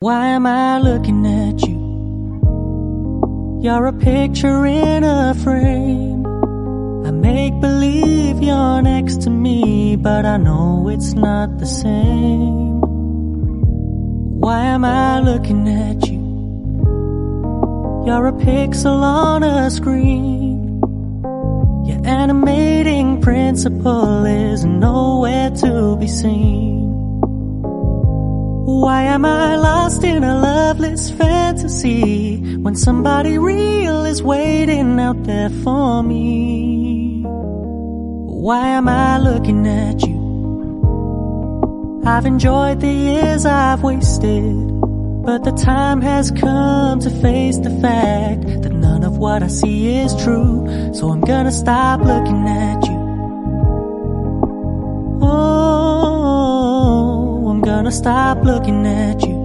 Why am I looking at you? You're a picture in a frame. I make believe you're next to me, but I know it's not the same. Why am I looking at you? You're a pixel on a screen. Your animating principle is nowhere to be seen. Why am I lost in a loveless fantasy when somebody real is waiting out there for me? Why am I looking at you? I've enjoyed the years I've wasted, but the time has come to face the fact that none of what I see is true. So I'm gonna stop looking at you. Oh, I'm gonna stop looking at you.